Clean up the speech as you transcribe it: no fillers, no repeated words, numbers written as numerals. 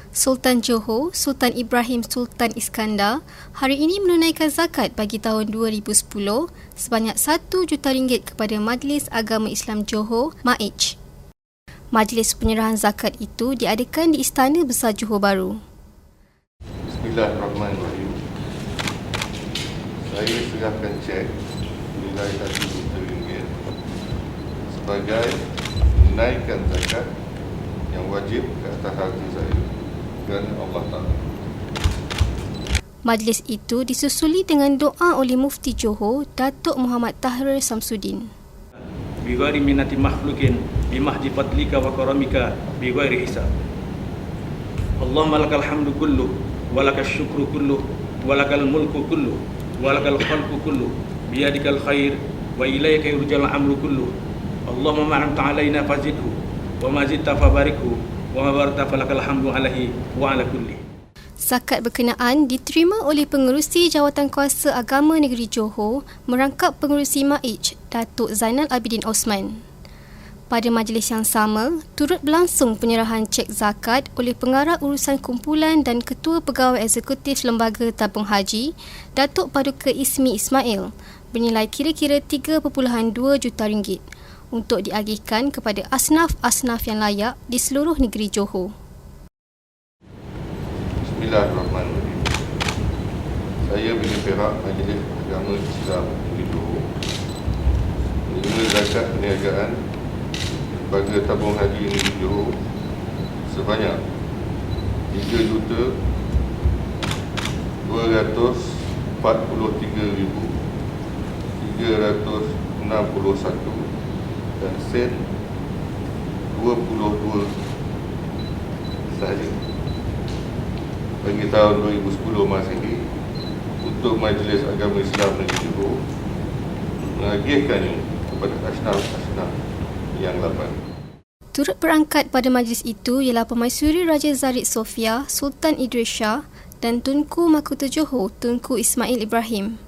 Sultan Johor, Sultan Ibrahim Sultan Iskandar, hari ini menunaikan zakat bagi tahun 2010 sebanyak RM1 juta kepada Majlis Agama Islam Johor, MAIJ. Majlis penyerahan zakat itu diadakan di Istana Besar Johor Bahru. Bismillahirrahmanirrahim. Saya serahkan cek nilai RM1 juta sebagai menaikkan zakat yang wajib ke atas harta saya kerana Allah Ta'ala. Majlis itu disusuli dengan doa oleh Mufti Johor, Datuk Muhammad Tahrir Samsudin. Bighairi minati makhlukin bimahdi fadlika wa karamika bighairi hisab. Allahumma lakal hamdu kullu wa lakal syukru kullu wa lakal mulku kullu wa lakal khalqu kullu biyadikal khair wa ilayka yurjal amru kullu. Allahumma ma'amta alaina fazidhu wa ma zidta fabarikhu wa ma barakta falakal hamdu alaihi wa ala kulli. Zakat berkenaan diterima oleh Pengerusi Jawatan Kuasa Agama Negeri Johor merangkap Pengerusi MAIJ, Datuk Zainal Abidin Osman. Pada majlis yang sama, turut berlangsung penyerahan cek zakat oleh Pengarah Urusan Kumpulan dan Ketua Pegawai Eksekutif Lembaga Tabung Haji, Datuk Paduka Ismi Ismail, bernilai kira-kira RM3.2 juta untuk diagihkan kepada asnaf-asnaf yang layak di seluruh negeri Johor. Bismillahirrahmanirrahim. Saya bini Perak Majlis Agama Islam Negeri Johor menerima zakat perniagaan Lembaga Tabung Haji Negeri Johor sebanyak RM3,443,361 dan sen 22 sahaja bagi tahun 2010 Masehi untuk Majlis Agama Islam Negeri Johor mengagihkannya kepada asnaf-asnaf yang lapan. Turut berangkat pada majlis itu ialah Permaisuri Raja Zarid Sofia, Sultan Idris Shah dan Tunku Mahkota Johor, Tunku Ismail Ibrahim.